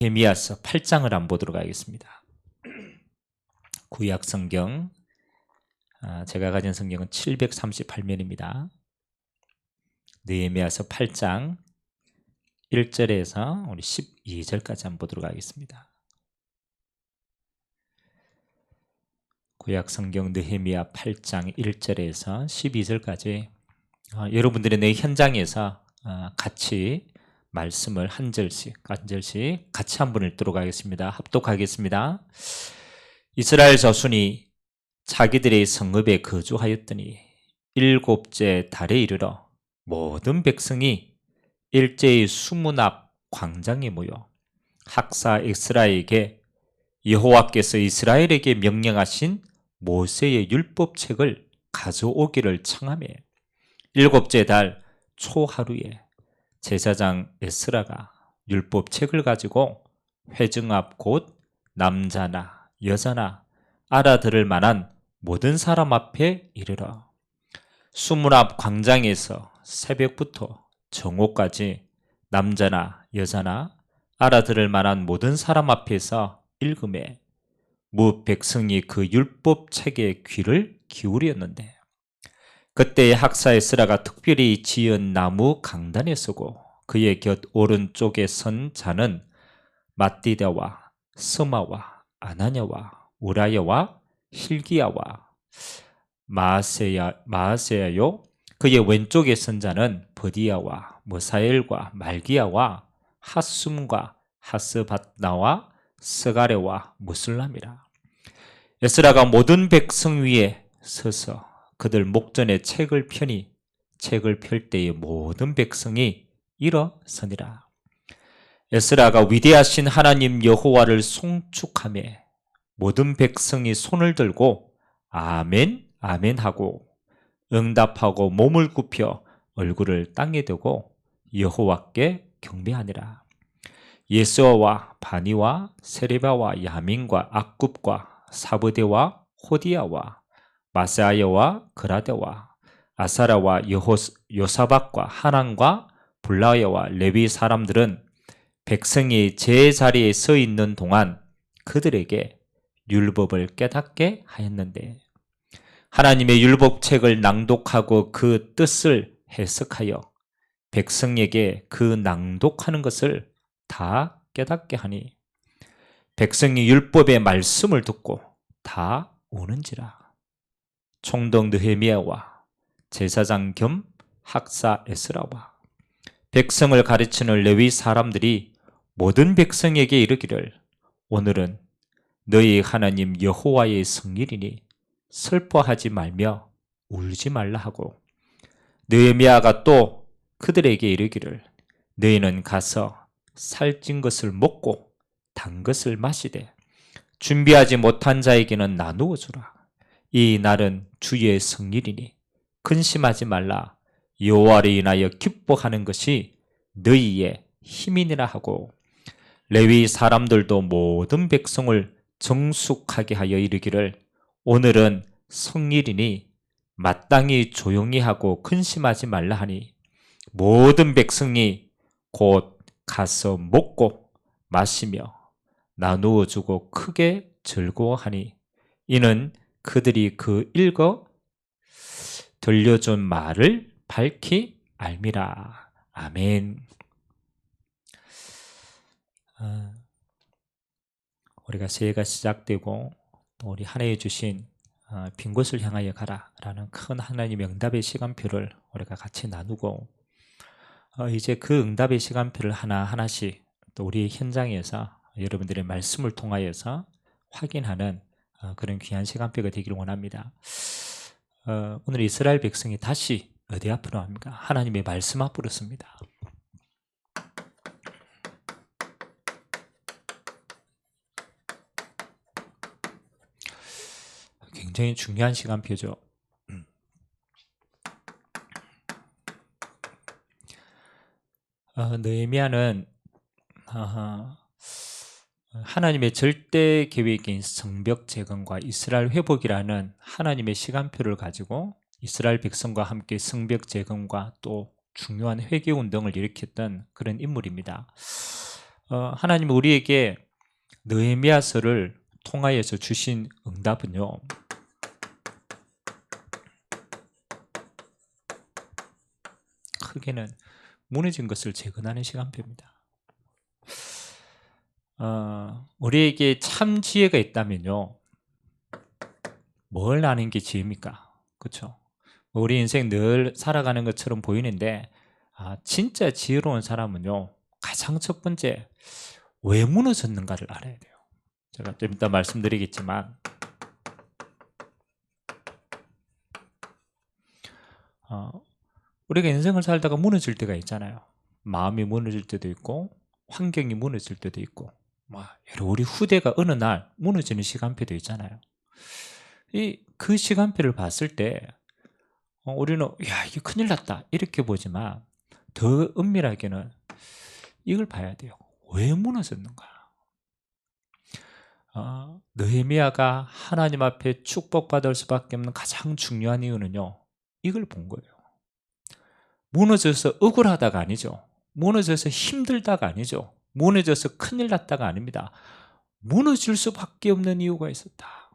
느헤미야서 8장을 한번 보도록 하겠습니다. 구약 성경, 제가 가진 성경은 738면입니다. 느헤미야서 8장 1절에서 우리 12절까지 한번 보도록 하겠습니다. 구약 성경 느헤미야 8장 1절에서 12절까지 여러분들의 내 현장에서 같이 말씀을 한 절씩 같이 한번 읽도록 하겠습니다. 합독하겠습니다. 이스라엘 자손이 자기들의 성읍에 거주하였더니 일곱째 달에 이르러 모든 백성이 일제히 수문 앞 광장에 모여 학사 에스라에게 여호와께서 이스라엘에게 명령하신 모세의 율법책을 가져오기를 청하며 일곱째 달 초하루에 제사장 에스라가 율법책을 가지고 회중 앞 곧 남자나 여자나 알아들을 만한 모든 사람 앞에 이르러 수문 앞 광장에서 새벽부터 정오까지 남자나 여자나 알아들을 만한 모든 사람 앞에서 읽음에 무 백성이 그 율법책에 귀를 기울였는데 그때의 학사 에스라가 특별히 지은 나무 강단에 서고 그의 곁 오른쪽에 선 자는 맏디다와 스마와 아나냐와 우라야와 힐기야와 마아세야요 그의 왼쪽에 선 자는 버디야와 머사엘과 말기야와 하숨과 하스밧나와 스가레와 무슬람이라. 에스라가 모든 백성 위에 서서 그들 목전에 책을 펴니 책을 펼 때에 모든 백성이 일어서니라. 에스라가 위대하신 하나님 여호와를 송축하며 모든 백성이 손을 들고 아멘 아멘 하고 응답하고 몸을 굽혀 얼굴을 땅에 대고 여호와께 경배하니라. 예수아와 바니와 세레바와 야민과 악굽과 사브데와 호디야와 마사야와 그라데와 아사라와 요사박과 하난과 블라야와 레위 사람들은 백성이 제자리에 서 있는 동안 그들에게 율법을 깨닫게 하였는데 하나님의 율법책을 낭독하고 그 뜻을 해석하여 백성에게 그 낭독하는 것을 다 깨닫게 하니 백성이 율법의 말씀을 듣고 다 우는지라. 총독 느헤미야와 제사장 겸 학사 에스라와 백성을 가르치는 레위 사람들이 모든 백성에게 이르기를 오늘은 너희 하나님 여호와의 성일이니 슬퍼하지 말며 울지 말라 하고 느헤미야가 또 그들에게 이르기를 너희는 가서 살찐 것을 먹고 단 것을 마시되 준비하지 못한 자에게는 나누어 주라. 이 날은 주의 성일이니 근심하지 말라. 여호와를 인하여 기뻐하는 것이 너희의 힘이니라 하고 레위 사람들도 모든 백성을 정숙하게 하여 이르기를 오늘은 성일이니 마땅히 조용히 하고 근심하지 말라 하니 모든 백성이 곧 가서 먹고 마시며 나누어 주고 크게 즐거워하니 이는 그들이 그 읽어 들려준 말을 밝히 알미라. 아멘. 우리가 새해가 시작되고 또 우리 한 해에 주신 빈 곳을 향하여 가라 라는 큰 하나님의 응답의 시간표를 우리가 같이 나누고 이제 그 응답의 시간표를 하나하나씩 또 우리 현장에서 여러분들의 말씀을 통하여서 확인하는 그런 귀한 시간표가 되기를 원합니다. 오늘 이스라엘 백성이 다시 어디 앞으로 합니까? 하나님의 말씀 앞으로 섭니다. 굉장히 중요한 시간표죠. 느헤미야는 하나님의 절대 계획인 성벽 재건과 이스라엘 회복이라는 하나님의 시간표를 가지고 이스라엘 백성과 함께 성벽 재건과 또 중요한 회개 운동을 일으켰던 그런 인물입니다. 하나님은 우리에게 느헤미야서를 통하여서 주신 응답은요, 크게는 무너진 것을 재건하는 시간표입니다. 우리에게 참 지혜가 있다면요, 뭘 아는 게 지혜입니까? 그렇죠? 우리 인생 늘 살아가는 것처럼 보이는데, 진짜 지혜로운 사람은요, 가장 첫 번째, 왜 무너졌는가를 알아야 돼요. 제가 좀 이따 말씀드리겠지만, 우리가 인생을 살다가 무너질 때가 있잖아요. 마음이 무너질 때도 있고, 환경이 무너질 때도 있고, 우리 후대가 어느 날 무너지는 시간표도 있잖아요. 그 시간표를 봤을 때 우리는 야, 이게 큰일 났다 이렇게 보지만, 더 은밀하게는 이걸 봐야 돼요. 왜 무너졌는가? 느헤미야가 하나님 앞에 축복받을 수밖에 없는 가장 중요한 이유는요, 이걸 본 거예요. 무너져서 억울하다가 아니죠. 무너져서 힘들다가 아니죠. 무너져서 큰일 났다가 아닙니다. 무너질 수밖에 없는 이유가 있었다.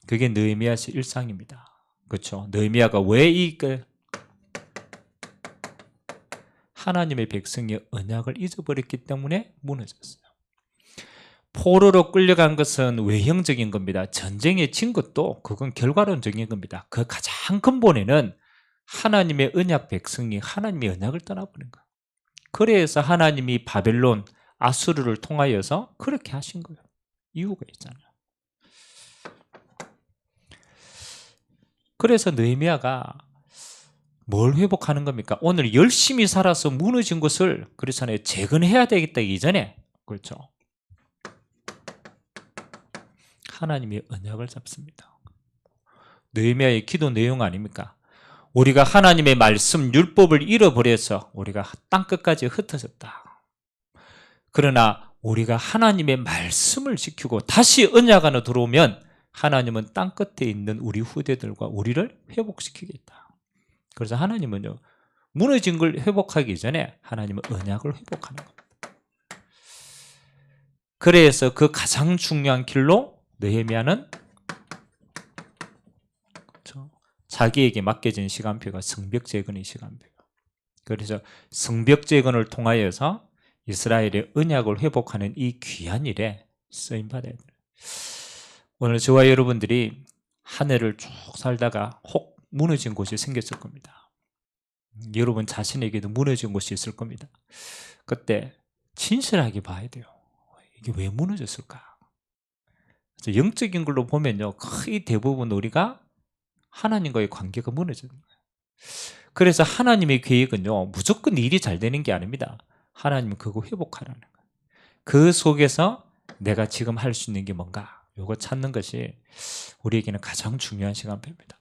그게 느헤미야서 1장입니다. 그렇죠? 느헤미야가 왜 하나님의 백성의 언약을 잊어버렸기 때문에 무너졌어요. 포로로 끌려간 것은 외형적인 겁니다. 전쟁에 진 것도 그건 결과론적인 겁니다. 그 가장 근본에는 하나님의 언약 백성이 하나님의 언약을 떠나버린 거예요. 그래서 하나님이 바벨론, 아수르를 통하여서 그렇게 하신 거예요. 이유가 있잖아요. 그래서 느헤미야가 뭘 회복하는 겁니까? 오늘 열심히 살아서 무너진 것을, 그렇잖아요, 재건해야 되겠다 이전에, 그렇죠, 하나님의 언약을 잡습니다. 느헤미야의 기도 내용 아닙니까? 우리가 하나님의 말씀, 율법을 잃어버려서 우리가 땅끝까지 흩어졌다. 그러나 우리가 하나님의 말씀을 지키고 다시 언약 안에 들어오면 하나님은 땅끝에 있는 우리 후대들과 우리를 회복시키겠다. 그래서 하나님은요, 무너진 걸 회복하기 전에 하나님은 언약을 회복하는 겁니다. 그래서 그 가장 중요한 길로 느헤미야는 자기에게 맡겨진 시간표가 성벽재건의 시간표예요. 그래서 성벽재건을 통하여서 이스라엘의 언약을 회복하는 이 귀한 일에 쓰임받아야 돼요. 오늘 저와 여러분들이 한 해를 쭉 살다가 혹 무너진 곳이 생겼을 겁니다. 여러분 자신에게도 무너진 곳이 있을 겁니다. 그때 진실하게 봐야 돼요. 이게 왜 무너졌을까? 그래서 영적인 걸로 보면요, 거의 대부분 우리가 하나님과의 관계가 무너지는 거예요. 그래서 하나님의 계획은요, 무조건 일이 잘 되는 게 아닙니다. 하나님은 그거 회복하라는 거예요. 그 속에서 내가 지금 할 수 있는 게 뭔가, 이거 찾는 것이 우리에게는 가장 중요한 시간표입니다.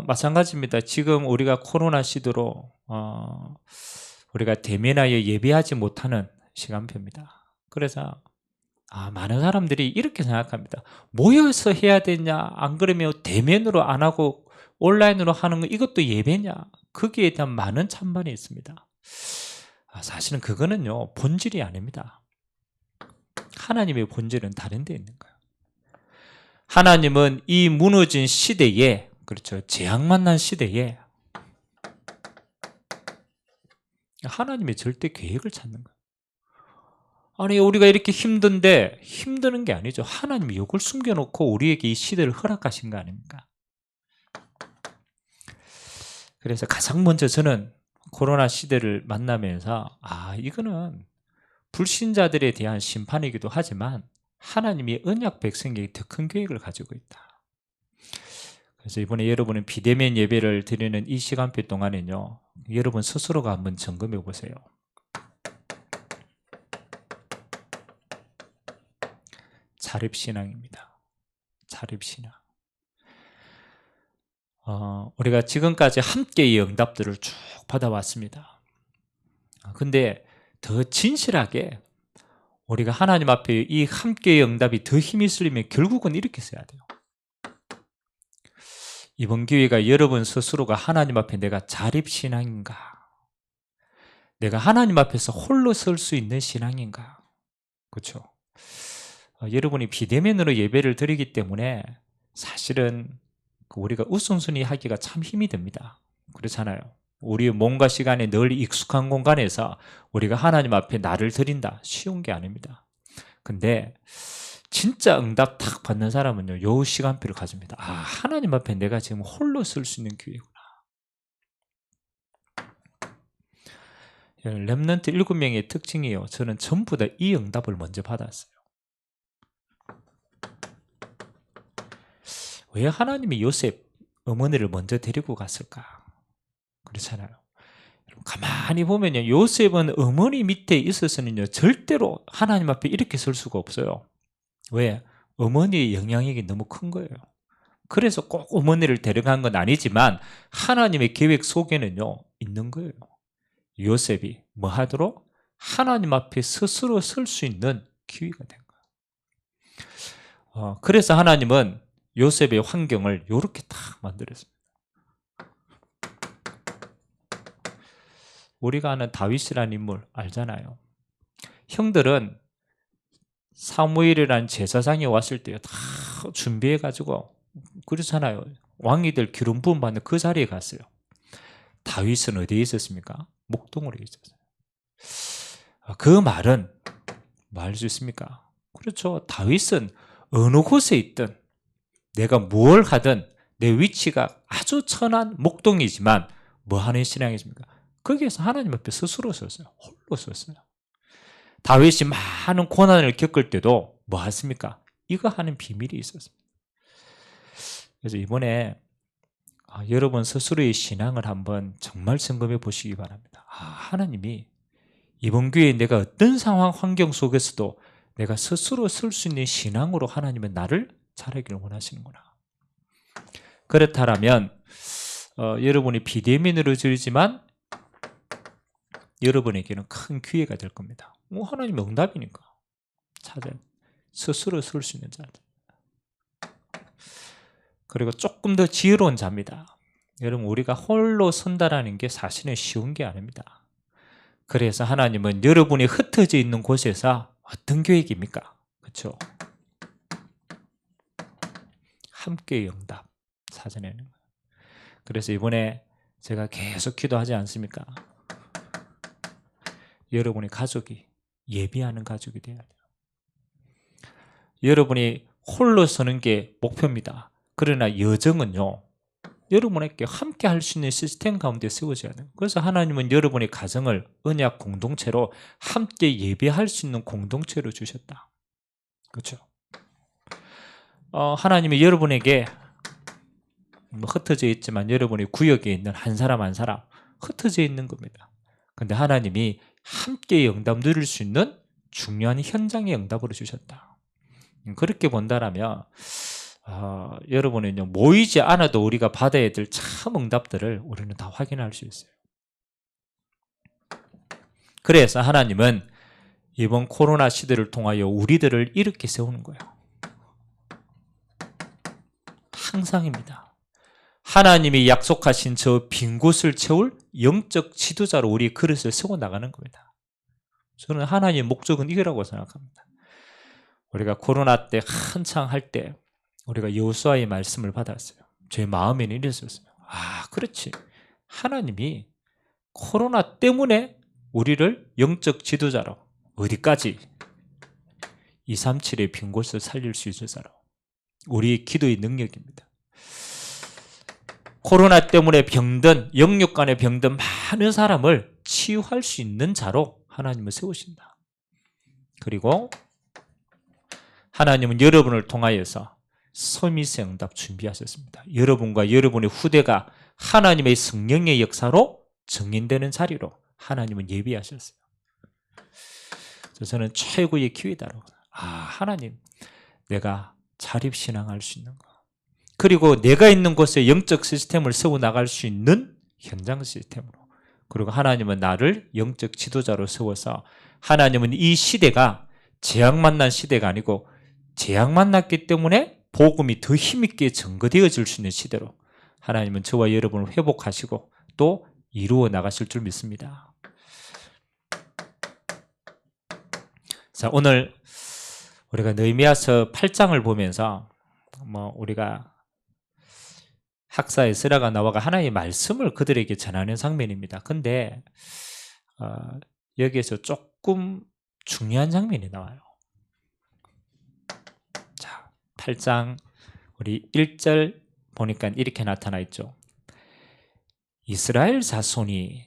마찬가지입니다. 지금 우리가 코로나 시대로 우리가 대면하여 예배하지 못하는 시간표입니다. 그래서 많은 사람들이 이렇게 생각합니다. 모여서 해야 되냐, 안 그러면 대면으로 안 하고 온라인으로 하는 거, 이것도 예배냐? 거기에 대한 많은 찬반이 있습니다. 사실은 그거는요, 본질이 아닙니다. 하나님의 본질은 다른 데 있는 거예요. 하나님은 이 무너진 시대에, 그렇죠, 재앙 만난 시대에 하나님의 절대 계획을 찾는 거예요. 아니, 우리가 이렇게 힘든데 힘드는 게 아니죠. 하나님이 이걸 숨겨놓고 우리에게 이 시대를 허락하신 거 아닙니까? 그래서 가장 먼저 저는 코로나 시대를 만나면서 이거는 불신자들에 대한 심판이기도 하지만 하나님이 언약 백성에게 더 큰 계획을 가지고 있다. 그래서 이번에 여러분은 비대면 예배를 드리는 이 시간표 동안에는요, 여러분 스스로가 한번 점검해 보세요. 자립신앙입니다. 자립신앙. 우리가 지금까지 함께의 응답들을 쭉 받아왔습니다. 근데 더 진실하게 우리가 하나님 앞에 이 함께의 응답이 더 힘이 쓰려면 결국은 이렇게 써야 돼요. 이번 기회가 여러분 스스로가 하나님 앞에 내가 자립신앙인가? 내가 하나님 앞에서 홀로 설 수 있는 신앙인가? 그렇죠? 여러분이 비대면으로 예배를 드리기 때문에 사실은 우리가 우선순위 하기가 참 힘이 듭니다. 그렇잖아요. 우리의 몸과 시간에 늘 익숙한 공간에서 우리가 하나님 앞에 나를 드린다. 쉬운 게 아닙니다. 근데 진짜 응답 탁 받는 사람은요, 요 시간표를 가집니다. 아, 하나님 앞에 내가 지금 홀로 설 수 있는 기회구나. 렘넌트 7명의 특징이에요. 저는 전부 다 이 응답을 먼저 받았어요. 왜 하나님이 요셉 어머니를 먼저 데리고 갔을까? 그렇잖아요. 가만히 보면요, 요셉은 어머니 밑에 있어서는요, 절대로 하나님 앞에 이렇게 설 수가 없어요. 왜? 어머니의 영향력이 너무 큰 거예요. 그래서 꼭 어머니를 데려간 건 아니지만 하나님의 계획 속에는요, 있는 거예요. 요셉이 뭐 하도록? 하나님 앞에 스스로 설 수 있는 기회가 된 거예요. 그래서 하나님은 요셉의 환경을 이렇게 딱 만들었습니다. 우리가 아는 다윗이라는 인물 알잖아요. 형들은 사무엘이라는 제사장이 왔을 때 다 준비해가지고 그렇잖아요. 왕이들 기름 부음 받는 그 자리에 갔어요. 다윗은 어디에 있었습니까? 목동으로 있었어요. 그 말은 뭐 할 수 있습니까? 그렇죠. 다윗은 어느 곳에 있든 내가 뭘 하든 내 위치가 아주 천한 목동이지만 뭐 하는 신앙이십니까? 거기에서 하나님 앞에 스스로 섰어요. 홀로 섰어요. 다윗이 많은 고난을 겪을 때도 뭐 했습니까? 이거 하는 비밀이 있었습니다. 그래서 이번에 여러분 스스로의 신앙을 한번 정말 점검해 보시기 바랍니다. 하나님이 이번 기회에 내가 어떤 상황 환경 속에서도 내가 스스로 설 수 있는 신앙으로 하나님은 나를 자라기를 원하시는구나. 그렇다면 여러분이 비대면으로 드리지만 여러분에게는 큰 기회가 될 겁니다. 하나님의 응답이니까 찾아야 스스로 설 수 있는 자들. 그리고 조금 더 지혜로운 자입니다. 여러분, 우리가 홀로 선다라는 게 사실은 쉬운 게 아닙니다. 그래서 하나님은 여러분이 흩어져 있는 곳에서 어떤 계획입니까? 그렇죠? 함께의 응답 사전에는. 그래서 이번에 제가 계속 기도하지 않습니까? 여러분의 가족이 예비하는 가족이 돼야 돼요. 여러분이 홀로 서는 게 목표입니다. 그러나 여정은요, 여러분에게 함께 할 수 있는 시스템 가운데 세워져야 돼요. 그래서 하나님은 여러분의 가정을 언약 공동체로 함께 예배할 수 있는 공동체로 주셨다. 그렇죠? 하나님이 여러분에게 흩어져 있지만 여러분의 구역에 있는 한 사람 한 사람 흩어져 있는 겁니다. 근데 하나님이 함께 응답 누릴 수 있는 중요한 현장의 응답으로 주셨다. 그렇게 본다라면 여러분은요, 모이지 않아도 우리가 받아야 될 참 응답들을 우리는 다 확인할 수 있어요. 그래서 하나님은 이번 코로나 시대를 통하여 우리들을 이렇게 세우는 거예요. 항상입니다. 하나님이 약속하신 저 빈 곳을 채울 영적 지도자로 우리 그릇을 세워나가는 겁니다. 저는 하나님의 목적은 이거라고 생각합니다. 우리가 코로나 때 한창 할 때 우리가 여호수아의 말씀을 받았어요. 제 마음에는 이랬었어요. 그렇지. 하나님이 코로나 때문에 우리를 영적 지도자로 어디까지? 237의 빈 곳을 살릴 수 있을 사람. 우리의 기도의 능력입니다. 코로나 때문에 병든, 영육 간의 병든 많은 사람을 치유할 수 있는 자로 하나님을 세우신다. 그리고 하나님은 여러분을 통하여서 서밋의 응답 준비하셨습니다. 여러분과 여러분의 후대가 하나님의 성령의 역사로 증인되는 자리로 하나님은 예비하셨어요. 그래서 저는 최고의 기회다라고. 하나님, 내가 자립신앙할 수 있는 거. 그리고 내가 있는 곳에 영적 시스템을 세워나갈 수 있는 현장 시스템으로. 그리고 하나님은 나를 영적 지도자로 세워서 하나님은 이 시대가 재앙 만난 시대가 아니고 재앙 만났기 때문에 복음이 더 힘있게 증거되어질 수 있는 시대로 하나님은 저와 여러분을 회복하시고 또 이루어 나가실 줄 믿습니다. 자, 오늘 우리가 느헤미야서 8장을 보면서 우리가 학사 에스라가 나와가 하나님의 말씀을 그들에게 전하는 장면입니다. 근데 여기에서 조금 중요한 장면이 나와요. 자, 8장 우리 1절 보니까 이렇게 나타나 있죠. 이스라엘 자손이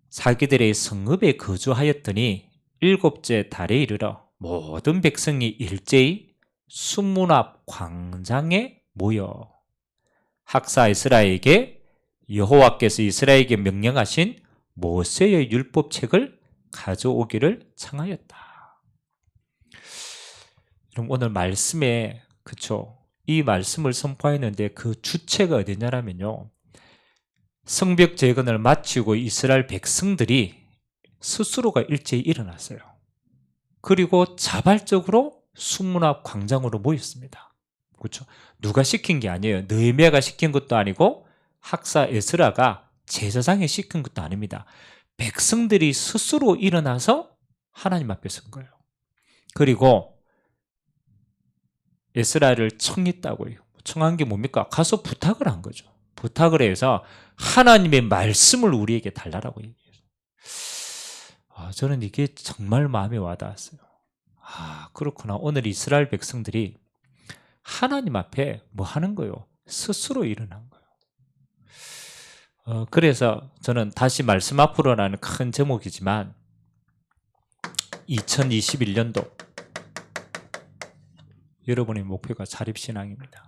자기들의 성읍에 거주하였더니 7째 달에 이르러 모든 백성이 일제히 수문 앞 광장에 모여 학사 에스라에게 여호와께서 이스라엘에게 명령하신 모세의 율법책을 가져오기를 청하였다. 그럼 오늘 말씀에 이 말씀을 선포했는데 그 주체가 어디냐면요. 성벽 재건을 마치고 이스라엘 백성들이 스스로가 일제히 일어났어요. 그리고 자발적으로 수문 앞 광장으로 모였습니다. 그렇죠? 누가 시킨 게 아니에요. 느헤미야가 시킨 것도 아니고 학사 에스라가 제사장이 시킨 것도 아닙니다. 백성들이 스스로 일어나서 하나님 앞에 선 거예요. 그리고 에스라를 청했다고요. 청한 게 뭡니까? 가서 부탁을 한 거죠. 부탁을 해서 하나님의 말씀을 우리에게 달라라고 얘기해요. 저는 이게 정말 마음에 와닿았어요. 그렇구나. 오늘 이스라엘 백성들이 하나님 앞에 뭐 하는 거예요? 스스로 일어난 거예요. 그래서 저는 다시 말씀 앞으로라는 큰 제목이지만 2021년도 여러분의 목표가 자립신앙입니다.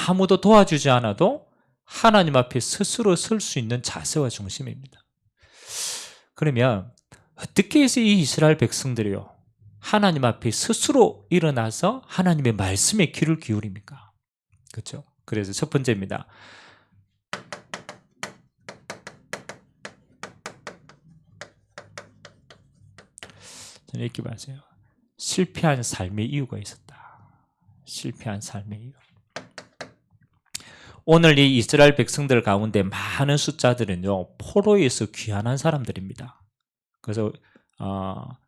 아무도 도와주지 않아도 하나님 앞에 스스로 설 수 있는 자세와 중심입니다. 그러면 어떻게 해서 이 이스라엘 백성들이요 하나님 앞에 스스로 일어나서 하나님의 말씀에 귀를 기울입니까? 그렇죠? 그래서 첫 번째입니다. 저는 이렇게 봤어요. 실패한 삶의 이유가 있었다. 실패한 삶의 이유. 오늘 이 이스라엘 백성들 가운데 많은 숫자들은요 포로에서 귀환한 사람들입니다. 그래서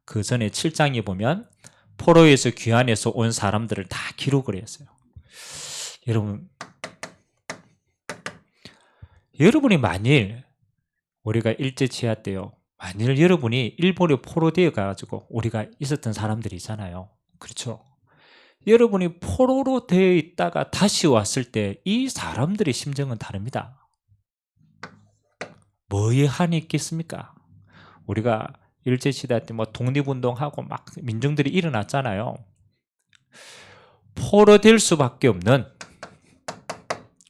그 전에 7장에 보면 포로에서 귀환해서 온 사람들을 다 기록을 했어요. 여러분이 만일 우리가 일제 치하 때요 만일 여러분이 일본에 포로되어 가지고 우리가 있었던 사람들이 있잖아요. 그렇죠? 여러분이 포로로 되어 있다가 다시 왔을 때 이 사람들의 심정은 다릅니다. 뭐에 한이 있겠습니까? 우리가 일제시대 때 독립운동하고 막 민중들이 일어났잖아요. 포로될 수밖에 없는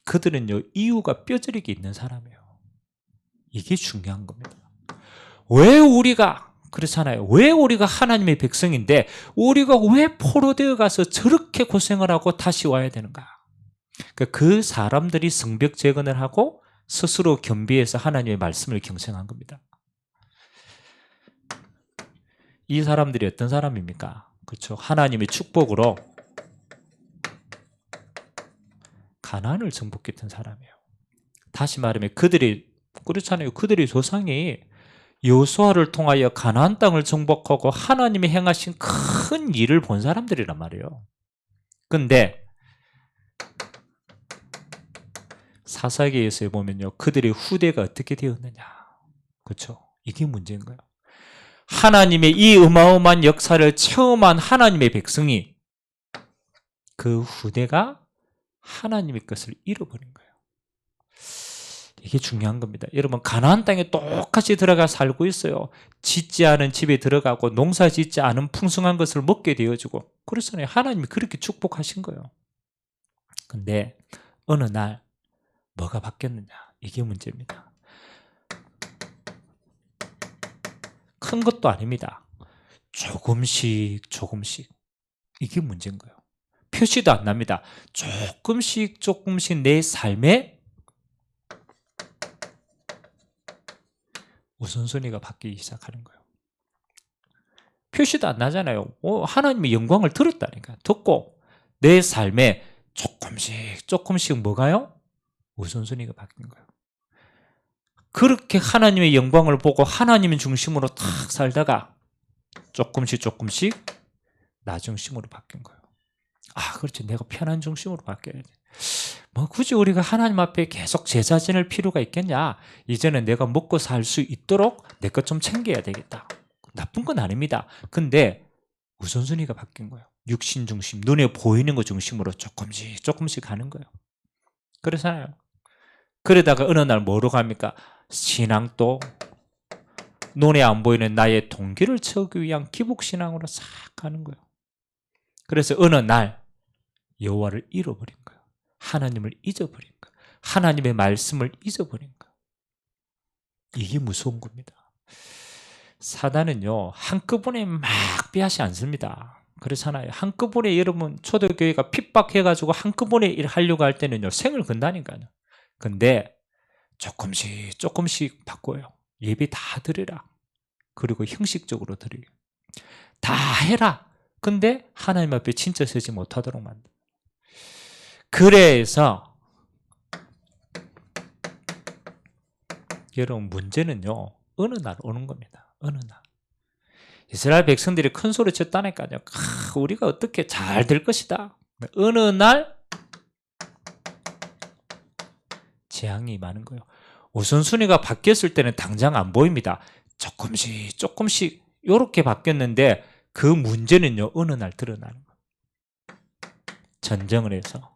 그들은요 이유가 뼈저리게 있는 사람이에요. 이게 중요한 겁니다. 왜 우리가 그렇잖아요. 왜 우리가 하나님의 백성인데 우리가 왜 포로되어 가서 저렇게 고생을 하고 다시 와야 되는가? 그 사람들이 성벽 재건을 하고 스스로 겸비해서 하나님의 말씀을 경청한 겁니다. 이 사람들이 어떤 사람입니까? 그렇죠. 하나님의 축복으로 가나안을 정복했던 사람이에요. 다시 말하면 그렇잖아요. 그들의 조상이 여호수아를 통하여 가나안 땅을 정복하고 하나님이 행하신 큰 일을 본 사람들이란 말이에요. 근데 사사기에서 보면요, 그들의 후대가 어떻게 되었느냐, 그렇죠? 이게 문제인 거예요. 하나님의 이 어마어마한 역사를 체험한 하나님의 백성이 그 후대가 하나님의 것을 잃어버린 거예요. 이게 중요한 겁니다. 여러분, 가나안 땅에 똑같이 들어가 살고 있어요. 짓지 않은 집에 들어가고 농사 짓지 않은 풍성한 것을 먹게 되어지고 그렇잖아요. 하나님이 그렇게 축복하신 거예요. 근데 어느 날 뭐가 바뀌었느냐, 이게 문제입니다. 큰 것도 아닙니다. 조금씩 이게 문제인 거예요. 표시도 안 납니다. 조금씩 내 삶에 우선순위가 바뀌기 시작하는 거예요. 표시도 안 나잖아요. 하나님의 영광을 들었다니까. 듣고 내 삶에 조금씩 뭐가요? 우선순위가 바뀐 거예요. 그렇게 하나님의 영광을 보고 하나님의 중심으로 탁 살다가 조금씩 나 중심으로 바뀐 거예요. 아, 그렇지. 내가 편한 중심으로 바뀌어야 돼. 뭐 굳이 우리가 하나님 앞에 계속 제사 지낼 필요가 있겠냐? 이제는 내가 먹고 살 수 있도록 내 것 좀 챙겨야 되겠다. 나쁜 건 아닙니다. 근데 우선순위가 바뀐 거예요. 육신 중심, 눈에 보이는 것 중심으로 조금씩 가는 거예요. 그렇잖아요. 그러다가 어느 날 뭐로 갑니까? 신앙도 눈에 안 보이는 나의 동기를 채우기 위한 기복신앙으로 싹 가는 거예요. 그래서 어느 날 여호와를 잃어버린 거예요. 하나님을 잊어버린 거예요. 하나님의 말씀을 잊어버린 거예요. 이게 무서운 겁니다. 사단은요, 한꺼번에 막 빼앗지 않습니다. 그렇잖아요. 한꺼번에 여러분 초대교회가 핍박해가지고 한꺼번에 하려고 할 때는요, 생을 건다니까요. 근데 조금씩 바꿔요. 예배 다 드리라. 그리고 형식적으로 드리고 다 해라. 근데 하나님 앞에 진짜 서지 못하도록 만든. 그래서 여러분 문제는요, 어느 날 오는 겁니다. 어느 날 이스라엘 백성들이 큰 소리 쳤다니까요. 우리가 어떻게 잘 될 것이다. 어느 날 재앙이 임하는 거예요. 우선순위가 바뀌었을 때는 당장 안 보입니다. 조금씩 이렇게 바뀌었는데 그 문제는요, 어느 날 드러나는 거예요. 전쟁을 해서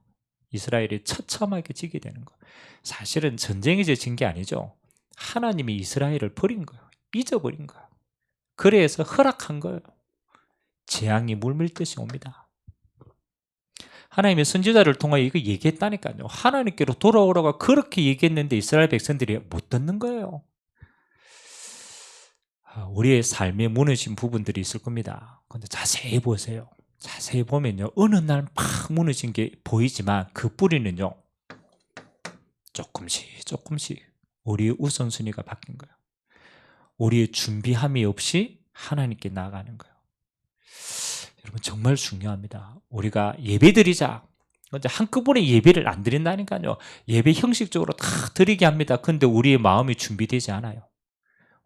이스라엘이 처참하게 지게 되는 거예요. 사실은 전쟁에서 진 게 아니죠. 하나님이 이스라엘을 버린 거예요. 잊어버린 거예요. 그래서 허락한 거예요. 재앙이 물밀듯이 옵니다. 하나님의 선지자를 통하여 이거 얘기했다니까요. 하나님께로 돌아오라고 그렇게 얘기했는데 이스라엘 백성들이 못 듣는 거예요. 우리의 삶에 무너진 부분들이 있을 겁니다. 근데 자세히 보세요. 자세히 보면요, 어느 날 팍 무너진 게 보이지만 그 뿌리는요, 조금씩 우리의 우선순위가 바뀐 거예요. 우리의 준비함이 없이 하나님께 나아가는 거예요. 여러분 정말 중요합니다. 우리가 예배드리자. 근데 한꺼번에 예배를 안 드린다니까요. 예배 형식적으로 다 드리게 합니다. 근데 우리의 마음이 준비되지 않아요.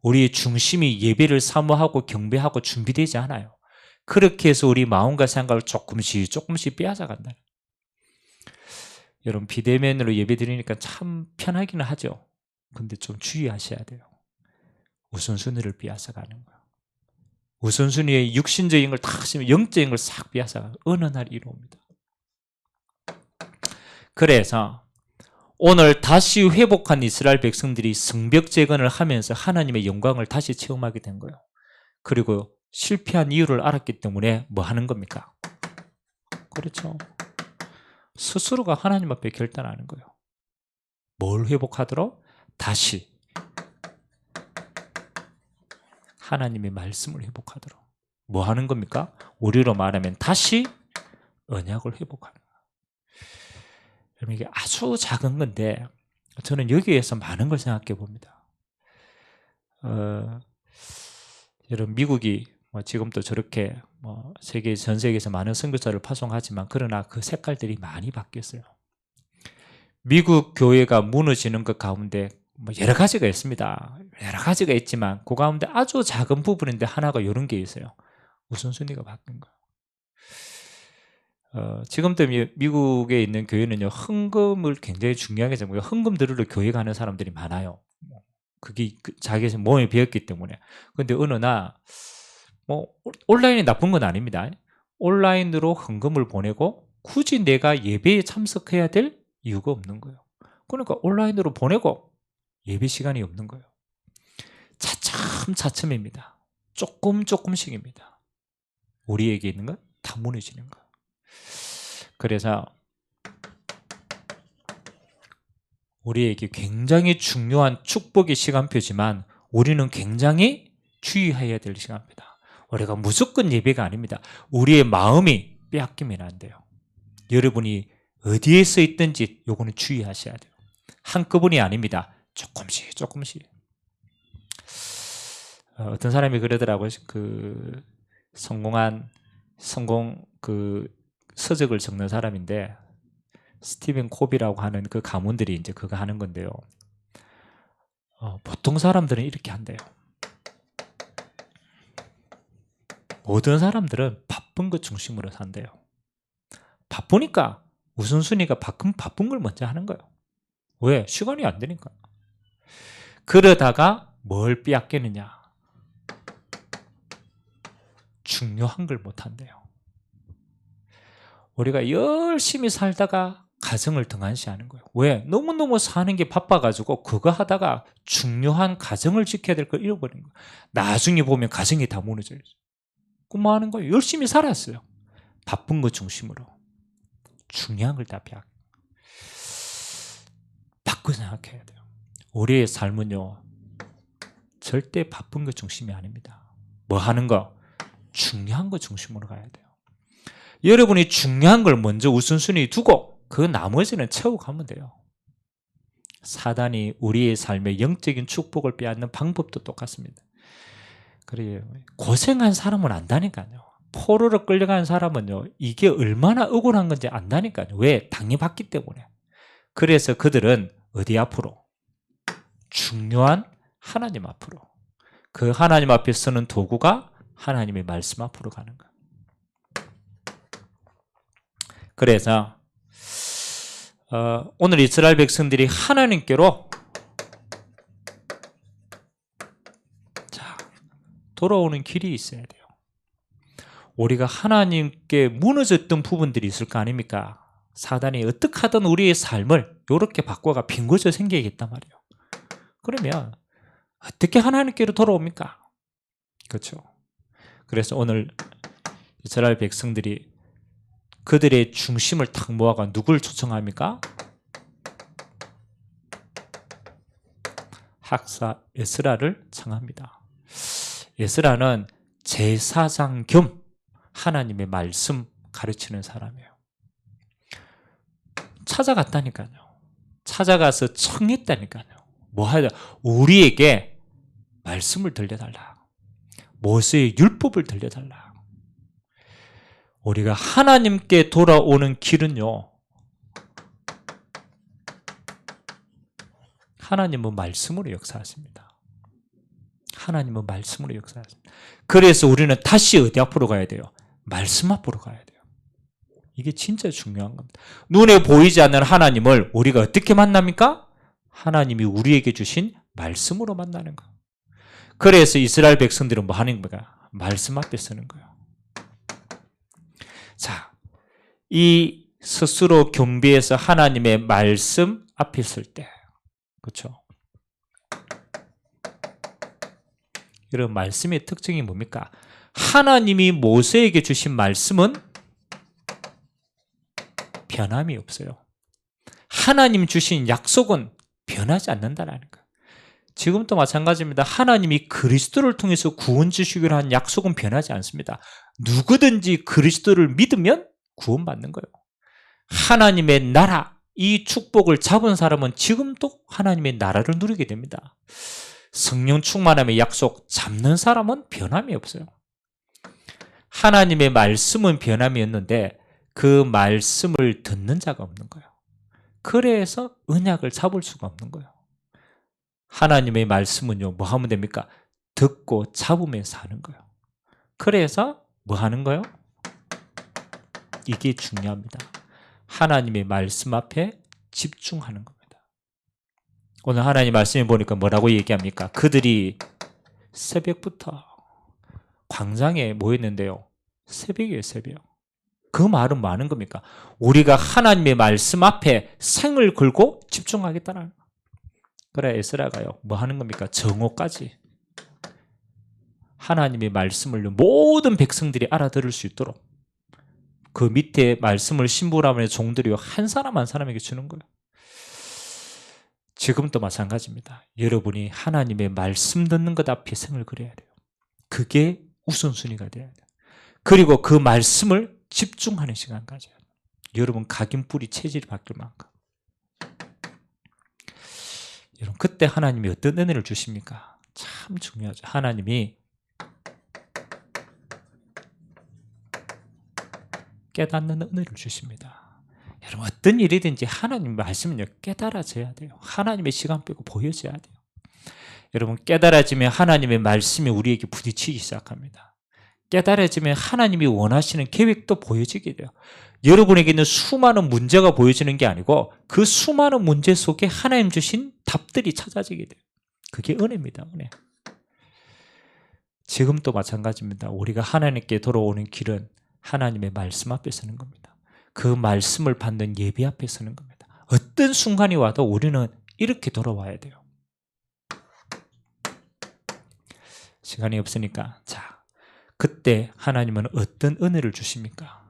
우리의 중심이 예배를 사모하고 경배하고 준비되지 않아요. 그렇게 해서 우리 마음과 생각을 조금씩 빼앗아 간다. 여러분 비대면으로 예배 드리니까 참 편하기는 하죠. 근데 좀 주의하셔야 돼요. 우선순위를 빼앗아 가는 거예요. 우선순위에 육신적인 걸 다 하시면 영적인 걸 싹 빼앗아 가요. 어느 날 이루어옵니다. 그래서 오늘 다시 회복한 이스라엘 백성들이 성벽 재건을 하면서 하나님의 영광을 다시 체험하게 된 거예요. 그리고 실패한 이유를 알았기 때문에 뭐 하는 겁니까? 그렇죠. 스스로가 하나님 앞에 결단하는 거예요. 뭘 회복하도록? 다시 하나님의 말씀을 회복하도록. 뭐 하는 겁니까? 우리로 말하면 다시 언약을 회복하는 거예요. 여러분 이게 아주 작은 건데 저는 여기에서 많은 걸 생각해 봅니다. 여러분 미국이 지금도 저렇게 전 세계에서 많은 선교사를 파송하지만 그러나 그 색깔들이 많이 바뀌었어요. 미국 교회가 무너지는 것 가운데 여러 가지가 있습니다. 여러 가지가 있지만 그 가운데 아주 작은 부분인데 하나가 이런 게 있어요. 우선순위가 바뀐 거예요. 지금도 미국에 있는 교회는요, 헌금을 굉장히 중요하게 생각해요. 헌금 들으러 교회 가는 사람들이 많아요. 그게 자기 몸에 배었기 때문에. 근데 어느 날, 온라인이 나쁜 건 아닙니다. 온라인으로 헌금을 보내고 굳이 내가 예배에 참석해야 될 이유가 없는 거예요. 그러니까 온라인으로 보내고 예배 시간이 없는 거예요. 차츰차츰입니다. 조금씩입니다. 우리에게 있는 건 다 무너지는 거예요. 그래서 우리에게 굉장히 중요한 축복의 시간표지만 우리는 굉장히 주의해야 될 시간입니다. 우리가 무조건 예배가 아닙니다. 우리의 마음이 빼앗기면 안 돼요. 여러분이 어디에 서 있든지 요거는 주의하셔야 돼요. 한꺼번이 아닙니다. 조금씩. 어떤 사람이 그러더라고요. 성공 서적을 적는 사람인데 스티븐 코비라고 하는 그 가문들이 이제 그거 하는 건데요. 보통 사람들은 이렇게 한대요. 모든 사람들은 바쁜 것 중심으로 산대요. 바쁘니까 우선순위가 바쁜 걸 먼저 하는 거예요. 왜? 시간이 안 되니까. 그러다가 뭘 빼앗기느냐? 중요한 걸 못 한대요. 우리가 열심히 살다가 가정을 등한시하는 거예요. 왜? 너무너무 사는 게 바빠가지고 그거 하다가 중요한 가정을 지켜야 될 걸 잃어버리는 거예요. 나중에 보면 가정이 다 무너져요. 그럼 뭐 하는 거예요? 열심히 살았어요. 바쁜 것 중심으로. 중요한 걸 다 빼앗겨. 바꿔 생각해야 돼요. 우리의 삶은요, 절대 바쁜 것 중심이 아닙니다. 뭐 하는 거? 중요한 거 중심으로 가야 돼요. 여러분이 중요한 걸 먼저 우선순위 두고 그 나머지는 채워가면 돼요. 사단이 우리의 삶의 영적인 축복을 빼앗는 방법도 똑같습니다. 그래요. 고생한 사람은 안다니까요. 포로로 끌려간 사람은요, 이게 얼마나 억울한 건지 안다니까요. 왜? 당해봤기 때문에. 그래서 그들은 어디 앞으로? 중요한 하나님 앞으로. 그 하나님 앞에 쓰는 도구가 하나님의 말씀 앞으로 가는 거예요. 그래서 오늘 이스라엘 백성들이 하나님께로 돌아오는 길이 있어야 돼요. 우리가 하나님께 무너졌던 부분들이 있을 거 아닙니까? 사단이 어떻게 하든 우리의 삶을 이렇게 바꿔가 빈곳이 생기겠단 말이에요. 그러면 어떻게 하나님께로 돌아옵니까? 그렇죠. 그래서 오늘 이스라엘 백성들이 그들의 중심을 탁 모아가 누굴 초청합니까? 학사 에스라를 청합니다. 에스라는 제사장 겸 하나님의 말씀 가르치는 사람이에요. 찾아갔다니까요. 찾아가서 청했다니까요. 뭐 하자? 우리에게 말씀을 들려달라. 모세의 율법을 들려달라. 우리가 하나님께 돌아오는 길은요, 하나님은 말씀으로 역사하십니다. 하나님은 말씀으로 역사하십니다. 그래서 우리는 다시 어디 앞으로 가야 돼요? 말씀 앞으로 가야 돼요. 이게 진짜 중요한 겁니다. 눈에 보이지 않는 하나님을 우리가 어떻게 만납니까? 하나님이 우리에게 주신 말씀으로 만나는 거예요. 그래서 이스라엘 백성들은 뭐 하는 거야? 말씀 앞에 서는 거예요. 자, 이 스스로 경배해서 하나님의 말씀 앞에 있을 때, 그렇죠? 이런 말씀의 특징이 뭡니까? 하나님이 모세에게 주신 말씀은 변함이 없어요. 하나님 주신 약속은 변하지 않는다는 거예요. 지금도 마찬가지입니다. 하나님이 그리스도를 통해서 구원 주시기로 한 약속은 변하지 않습니다. 누구든지 그리스도를 믿으면 구원받는 거예요. 하나님의 나라, 이 축복을 잡은 사람은 지금도 하나님의 나라를 누리게 됩니다. 성령 충만함의 약속 잡는 사람은 변함이 없어요. 하나님의 말씀은 변함이 없는데 그 말씀을 듣는 자가 없는 거예요. 그래서 언약을 잡을 수가 없는 거예요. 하나님의 말씀은요, 뭐 하면 됩니까? 듣고 잡으면서 하는 거예요. 그래서 뭐 하는 거예요? 이게 중요합니다. 하나님의 말씀 앞에 집중하는 겁니다. 오늘 하나님 말씀에 보니까 뭐라고 얘기합니까? 그들이 새벽부터 광장에 모였는데요. 새벽이에요, 새벽. 그 말은 뭐 하는 겁니까? 우리가 하나님의 말씀 앞에 생을 걸고 집중하겠다는 거예요. 그래 에스라가요, 뭐 하는 겁니까? 정오까지 하나님의 말씀을 모든 백성들이 알아들을 수 있도록 그 밑에 말씀을 신부라면 종들이 한 사람 한 사람에게 주는 거예요. 지금도 마찬가지입니다. 여러분이 하나님의 말씀 듣는 것 앞에 생을 그려야 돼요. 그게 우선순위가 돼야 돼요. 그리고 그 말씀을 집중하는 시간 가져야 돼요. 여러분 각인뿌리 체질이 바뀔 만큼. 여러분 그때 하나님이 어떤 은혜를 주십니까? 참 중요하죠. 하나님이 깨닫는 은혜를 주십니다. 여러분 어떤 일이든지 하나님 말씀은요 깨달아져야 돼요. 하나님의 시간 빼고 보여져야 돼요. 여러분 깨달아지면 하나님의 말씀이 우리에게 부딪히기 시작합니다. 깨달아지면 하나님이 원하시는 계획도 보여지게 돼요. 여러분에게 있는 수많은 문제가 보여지는 게 아니고 그 수많은 문제 속에 하나님 주신 답들이 찾아지게 돼요. 그게 은혜입니다. 은혜. 지금도 마찬가지입니다. 우리가 하나님께 돌아오는 길은 하나님의 말씀 앞에 서는 겁니다. 그 말씀을 받는 예배 앞에 서는 겁니다. 어떤 순간이 와도 우리는 이렇게 돌아와야 돼요. 시간이 없으니까 자, 그때 하나님은 어떤 은혜를 주십니까?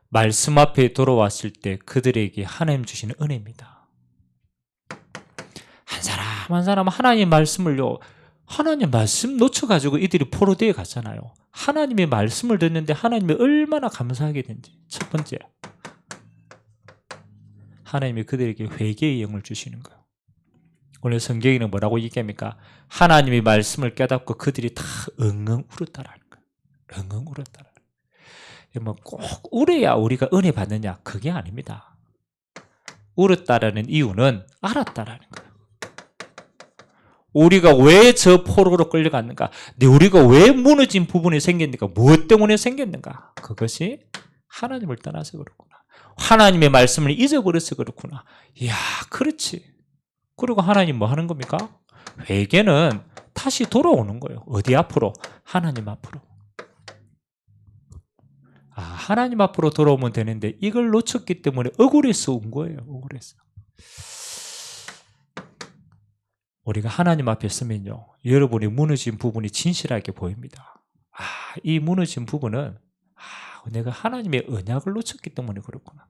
말씀 앞에 돌아왔을 때 그들에게 하나님 주시는 은혜입니다. 한 사람 한 사람 하나님 말씀을요, 하나님 말씀 놓쳐가지고 이들이 포로되어 갔잖아요. 하나님의 말씀을 듣는데 하나님이 얼마나 감사하게 된지. 첫 번째, 하나님이 그들에게 회개의 영을 주시는 거예요. 오늘 성경에는 뭐라고 얘기합니까? 하나님의 말씀을 깨닫고 그들이 다 엉엉 울었다라는 거예요. 엉엉 울었다라는 거예요. 뭐 꼭 울어야 우리가 은혜 받느냐? 그게 아닙니다. 울었다라는 이유는 알았다라는 거예요. 우리가 왜 저 포로로 끌려갔는가? 우리가 왜 무너진 부분이 생겼는가? 무엇 때문에 생겼는가? 그것이 하나님을 떠나서 그렇구나. 하나님의 말씀을 잊어버려서 그렇구나. 이야, 그렇지. 그리고 하나님 뭐 하는 겁니까? 회개는 다시 돌아오는 거예요. 어디 앞으로? 하나님 앞으로. 아, 하나님 앞으로 돌아오면 되는데 이걸 놓쳤기 때문에 억울해서 온 거예요. 억울해서. 우리가 하나님 앞에 서면요, 여러분이 무너진 부분이 진실하게 보입니다. 아, 이 무너진 부분은 내가 하나님의 언약을 놓쳤기 때문에 그렇구나.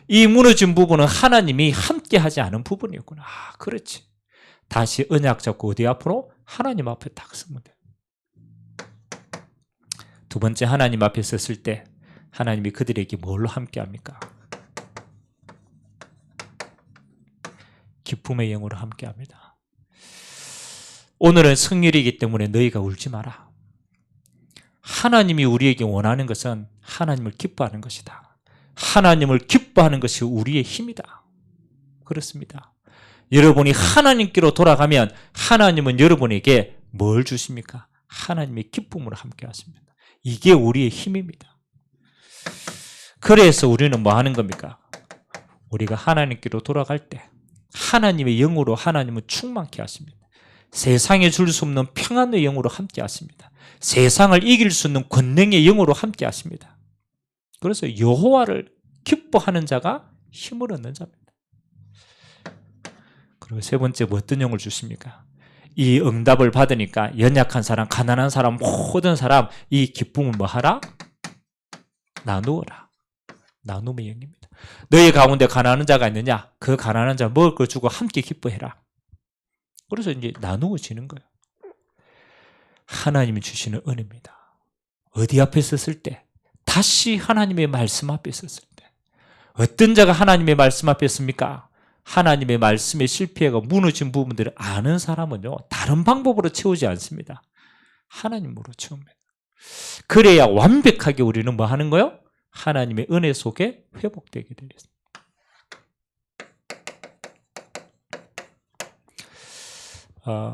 이 무너진 부분은 하나님이 함께 하지 않은 부분이었구나. 아, 그렇지. 다시 언약 잡고 어디 앞으로? 하나님 앞에 딱 서면 돼요. 두 번째, 하나님 앞에 섰을 때 하나님이 그들에게 뭘로 함께 합니까? 기쁨의 영으로 함께 합니다. 오늘은 성일이기 때문에 너희가 울지 마라. 하나님이 우리에게 원하는 것은 하나님을 기뻐하는 것이다. 하나님을 기뻐하는 것이 우리의 힘이다. 그렇습니다. 여러분이 하나님께로 돌아가면 하나님은 여러분에게 뭘 주십니까? 하나님의 기쁨으로 함께 하십니다. 이게 우리의 힘입니다. 그래서 우리는 뭐 하는 겁니까? 우리가 하나님께로 돌아갈 때 하나님의 영으로 하나님은 충만케 하십니다. 세상에 줄 수 없는 평안의 영으로 함께 하십니다. 세상을 이길 수 있는 권능의 영으로 함께 하십니다. 그래서 여호와를 기뻐하는 자가 힘을 얻는 자입니다. 그리고 세 번째, 어떤 영을 주십니까? 이 응답을 받으니까 연약한 사람, 가난한 사람, 모든 사람 이 기쁨을 뭐 하라? 나누어라. 나눔의 영입니다. 너희 가운데 가난한 자가 있느냐? 그 가난한 자 먹을 거 주고 함께 기뻐해라. 그래서 이제 나누어지는 거예요. 하나님이 주시는 은혜입니다. 어디 앞에 섰을 때? 다시 하나님의 말씀 앞에 섰을 때. 어떤 자가 하나님의 말씀 앞에 섭니까? 하나님의 말씀에 실패하고 무너진 부분들을 아는 사람은요, 다른 방법으로 채우지 않습니다. 하나님으로 채웁니다. 그래야 완벽하게 우리는 뭐 하는 거예요? 하나님의 은혜 속에 회복되게 되겠습니다.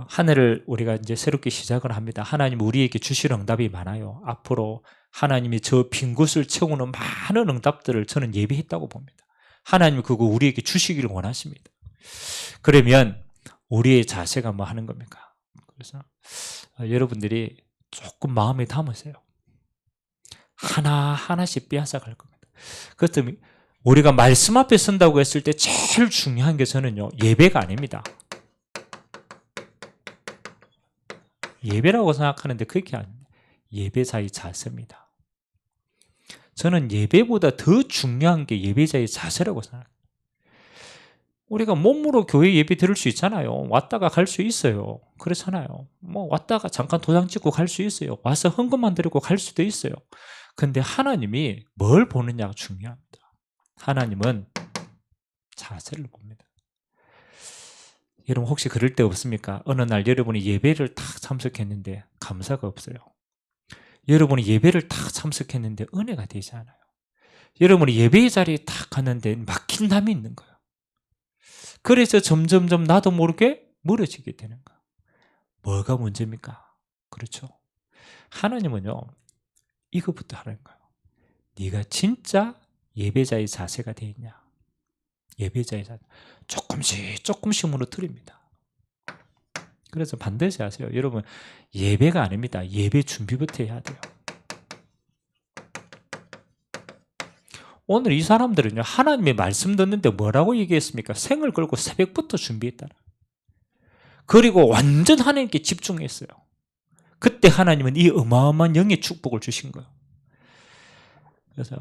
한 해를 우리가 이제 새롭게 시작을 합니다. 하나님 우리에게 주실 응답이 많아요. 앞으로 하나님이 저 빈 곳을 채우는 많은 응답들을 저는 예비했다고 봅니다. 하나님 그거 우리에게 주시기를 원하십니다. 그러면 우리의 자세가 뭐 하는 겁니까? 그래서 여러분들이 조금 마음에 담으세요. 하나하나씩 빼앗아 갈 겁니다. 그렇다면 우리가 말씀 앞에 선다고 했을 때 제일 중요한 게 저는요, 예배가 아닙니다. 예배라고 생각하는데 그게 아닙니다. 예배자의 자세입니다. 저는 예배보다 더 중요한 게 예배자의 자세라고 생각합니다. 우리가 몸으로 교회 예배 들을 수 있잖아요. 왔다가 갈 수 있어요. 그렇잖아요. 뭐 왔다가 잠깐 도장 찍고 갈 수 있어요. 와서 헌금만 드리고 갈 수도 있어요. 근데 하나님이 뭘 보느냐가 중요합니다. 하나님은 자세를 봅니다. 여러분 혹시 그럴 때 없습니까? 어느 날 여러분이 예배를 딱 참석했는데 감사가 없어요. 여러분이 예배를 딱 참석했는데 은혜가 되지 않아요. 여러분이 예배의 자리에 딱 갔는데 막힌 담이 있는 거예요. 그래서 점점점 나도 모르게 멀어지게 되는 거예요. 뭐가 문제입니까? 그렇죠. 하나님은요, 이것부터 하는 거예요. 네가 진짜 예배자의 자세가 되어 있냐? 예배자의 자세. 조금씩 무너뜨립니다. 그래서 반드시 하세요. 여러분, 예배가 아닙니다. 예배 준비부터 해야 돼요. 오늘 이 사람들은요, 하나님의 말씀 듣는데 뭐라고 얘기했습니까? 생을 걸고 새벽부터 준비했다. 그리고 완전 하나님께 집중했어요. 그때 하나님은 이 어마어마한 영의 축복을 주신 거예요. 그래서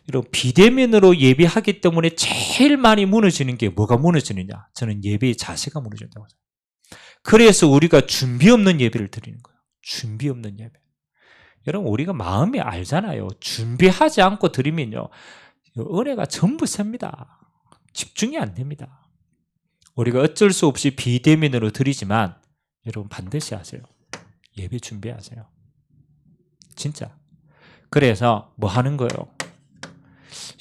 이런 비대면으로 예배하기 때문에 제일 많이 무너지는 게 뭐가 무너지느냐? 저는 예배의 자세가 무너진다고 생각해요. 그래서 우리가 준비 없는 예배를 드리는 거예요. 준비 없는 예배. 여러분, 우리가 마음이 알잖아요. 준비하지 않고 드리면요, 은혜가 전부 셉니다. 집중이 안 됩니다. 우리가 어쩔 수 없이 비대면으로 드리지만 여러분 반드시 하세요. 예배 준비하세요. 진짜. 그래서 뭐 하는 거예요?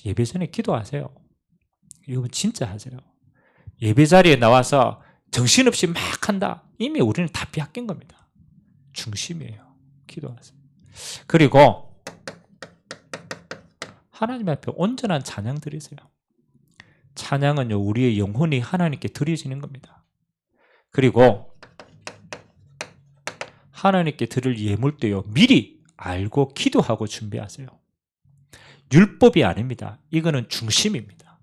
예배 전에 기도하세요. 이거 진짜 하세요. 예배 자리에 나와서 정신없이 막 한다. 이미 우리는 다 빼앗긴 겁니다. 중심이에요. 기도하세요. 그리고 하나님 앞에 온전한 찬양 드리세요. 찬양은요, 우리의 영혼이 하나님께 드려지는 겁니다. 그리고 하나님께 드릴 예물도요, 미리 알고 기도하고 준비하세요. 율법이 아닙니다. 이거는 중심입니다.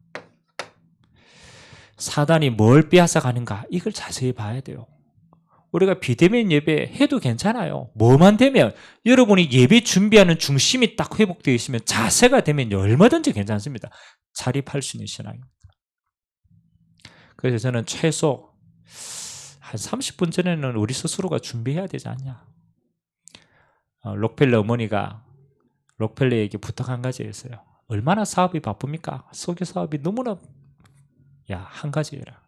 사단이 뭘 빼앗아 가는가, 이걸 자세히 봐야 돼요. 우리가 비대면 예배 해도 괜찮아요. 뭐만 되면 여러분이 예배 준비하는 중심이 딱 회복되어 있으면, 자세가 되면 얼마든지 괜찮습니다. 자립할 수 있는 신앙입니다. 그래서 저는 최소 한 30분 전에는 우리 스스로가 준비해야 되지 않냐. 록펠러 어머니가 록펠러에게 부탁 한 가지 했어요. 얼마나 사업이 바쁩니까? 설교 사업이 너무나, 한 가지 해라.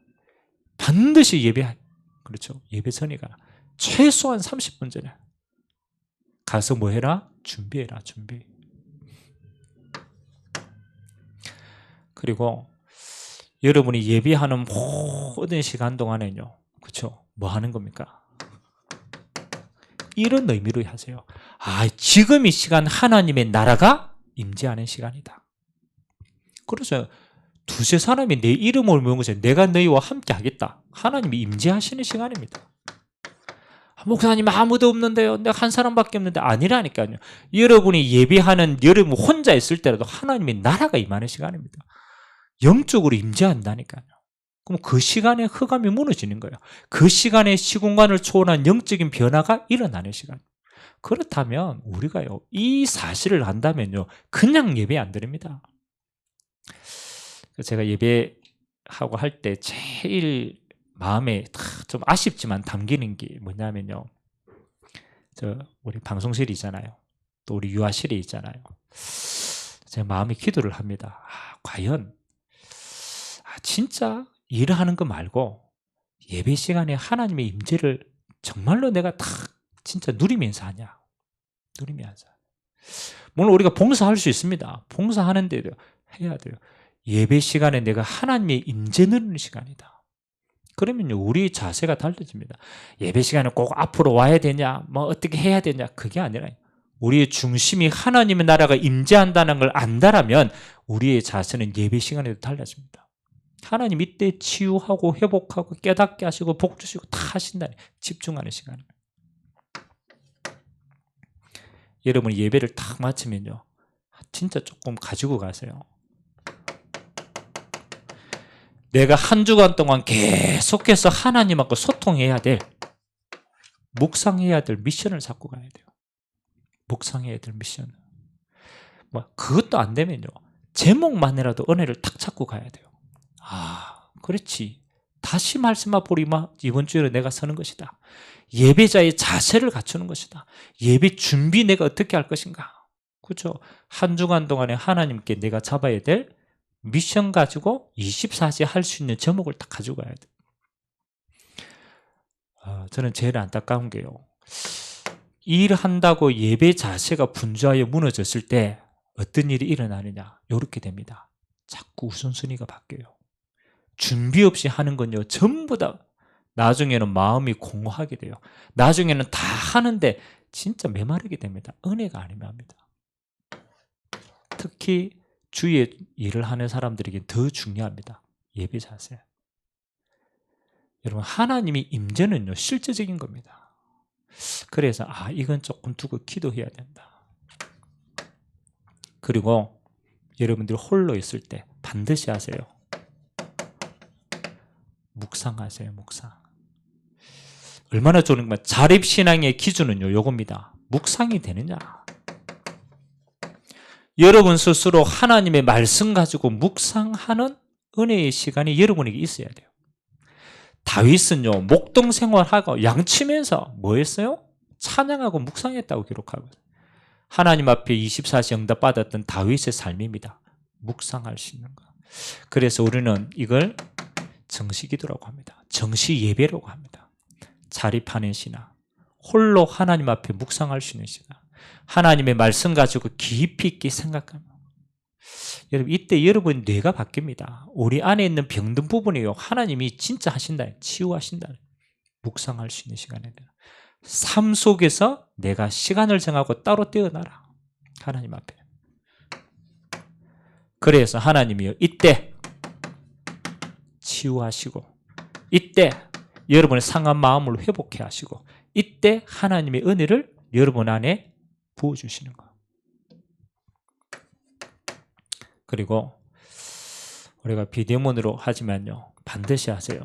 반드시 예배, 그렇죠. 예배 전이가 최소한 30분 전에 가서 뭐 해라? 준비해라. 준비. 그리고 여러분이 예배하는 모든 시간 동안에는요, 그렇죠? 뭐 하는 겁니까? 이런 의미로 하세요. 지금 이 시간 하나님의 나라가 임재하는 시간이다. 그래서 두세 사람이 내 이름을 모은 것이 내가 너희와 함께 하겠다. 하나님이 임재하시는 시간입니다. 목사님 아무도 없는데요. 내가 한 사람밖에 없는데, 아니라니까요. 여러분이 예배하는 여러분 혼자 있을 때라도 하나님의 나라가 임하는 시간입니다. 영적으로 임재한다니까요. 그럼 그 시간에 흑암이 무너지는 거예요. 그 시간에 시공간을 초월한 영적인 변화가 일어나는 시간. 그렇다면 우리가요, 이 사실을 안다면요, 그냥 예배 안 드립니다. 제가 예배하고 할 때 제일 마음에 좀 아쉽지만 담기는 게 뭐냐면요, 우리 방송실이 있잖아요. 또 우리 유아실이 있잖아요. 제 마음이 기도를 합니다. 과연 진짜 일을 하는 거 말고 예배 시간에 하나님의 임재를 정말로 내가 다 진짜 누리면서 하냐? 누리면서. 물론 우리가 봉사할 수 있습니다. 봉사하는데도 해야 돼요. 예배 시간에 내가 하나님의 임재 누리는 시간이다. 그러면요, 우리 자세가 달라집니다. 예배 시간에 꼭 앞으로 와야 되냐, 뭐 어떻게 해야 되냐, 그게 아니라 우리의 중심이 하나님의 나라가 임재한다는 걸 안다라면 우리의 자세는 예배 시간에도 달라집니다. 하나님 이때 치유하고 회복하고 깨닫게 하시고 복 주시고 다 하신다니, 집중하는 시간이에요. 여러분 예배를 딱 마치면요, 진짜 조금 가지고 가세요. 내가 한 주간 동안 계속해서 하나님하고 소통해야 될, 묵상해야 될 미션을 잡고 가야 돼요. 묵상해야 될 미션. 그것도 안 되면요, 제목만이라도 은혜를 탁 잡고 가야 돼요. 그렇지. 다시 말씀 앞으로 이번 주에 내가 서는 것이다. 예배자의 자세를 갖추는 것이다. 예배 준비 내가 어떻게 할 것인가. 그렇죠? 한 주간 동안에 하나님께 내가 잡아야 될 미션 가지고 24시 할 수 있는 제목을 딱 가지고 가야 돼요. 저는 제일 안타까운 게요, 일한다고 예배 자세가 분주하여 무너졌을 때 어떤 일이 일어나느냐, 이렇게 됩니다. 자꾸 우선순위가 바뀌어요. 준비 없이 하는 건요, 전부 다 나중에는 마음이 공허하게 돼요. 나중에는 다 하는데 진짜 메마르게 됩니다. 은혜가 아니면 합니다. 특히 주의 일을 하는 사람들에게 더 중요합니다. 예배 자세. 여러분, 하나님이 임재는요, 실제적인 겁니다. 그래서 이건 조금 두고 기도해야 된다. 그리고 여러분들 홀로 있을 때 반드시 하세요. 묵상하세요. 묵상. 얼마나 좋은 것. 자립신앙의 기준은요, 요겁니다. 묵상이 되느냐. 여러분 스스로 하나님의 말씀 가지고 묵상하는 은혜의 시간이 여러분에게 있어야 돼요. 다윗은요, 목동 생활하고 양치면서 뭐 했어요? 찬양하고 묵상했다고 기록하고 있어요. 하나님 앞에 24시 응답받았던 다윗의 삶입니다. 묵상할 수 있는 거. 그래서 우리는 이걸 정시기도라고 합니다. 정시예배라고 합니다. 자립하는 신앙, 홀로 하나님 앞에 묵상할 수 있는 신앙, 하나님의 말씀 가지고 깊이 있게 생각하면, 여러분, 이때 여러분 뇌가 바뀝니다. 우리 안에 있는 병든 부분이요, 하나님이 진짜 하신다, 치유하신다. 묵상할 수 있는 시간에 삶 속에서 내가 시간을 정하고 따로 떼어놔라. 하나님 앞에. 그래서 하나님이요, 이때 치유하시고, 이때 여러분의 상한 마음을 회복해 하시고, 이때 하나님의 은혜를 여러분 안에 부어주시는 거예요. 그리고 우리가 비대면으로 하지만요, 반드시 하세요.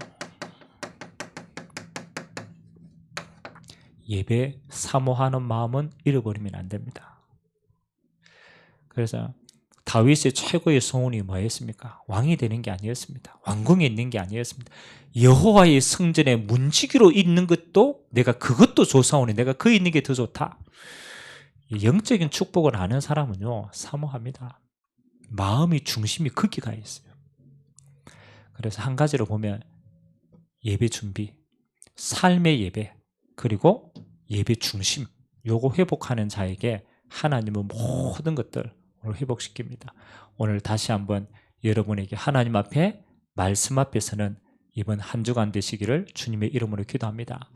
예배 사모하는 마음은 잃어버리면 안 됩니다. 그래서 다윗의 최고의 소원이 뭐였습니까? 왕이 되는 게 아니었습니다. 왕궁에 있는 게 아니었습니다. 여호와의 성전에 문지기로 있는 것도 내가 그것도 좋사오니 내가 그 있는 게 더 좋다. 영적인 축복을 아는 사람은요, 사모합니다. 마음이 중심이 거기 가 있어요. 그래서 한 가지로 보면 예배 준비, 삶의 예배, 그리고 예배 중심, 요거 회복하는 자에게 하나님은 모든 것들을 회복시킵니다. 오늘 다시 한번 여러분에게 하나님 앞에, 말씀 앞에서는 이번 한 주간 되시기를 주님의 이름으로 기도합니다.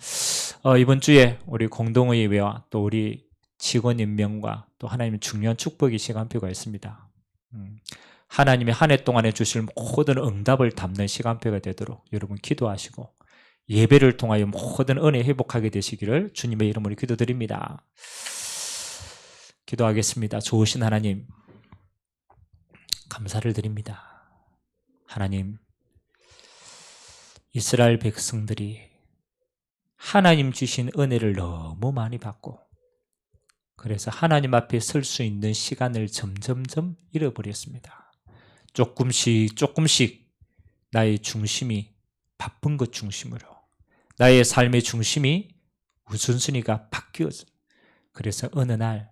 이번 주에 우리 공동의회와 또 우리 직원 임명과 또 하나님의 중요한 축복의 시간표가 있습니다. 하나님이 한 해 동안에 주실 모든 응답을 담는 시간표가 되도록 여러분 기도하시고, 예배를 통하여 모든 은혜 회복하게 되시기를 주님의 이름으로 기도드립니다. 기도하겠습니다. 좋으신 하나님, 감사를 드립니다. 하나님, 이스라엘 백성들이 하나님 주신 은혜를 너무 많이 받고, 그래서 하나님 앞에 설 수 있는 시간을 점점점 잃어버렸습니다. 조금씩 나의 중심이 바쁜 것 중심으로, 나의 삶의 중심이 우선순위가 바뀌어져. 그래서 어느 날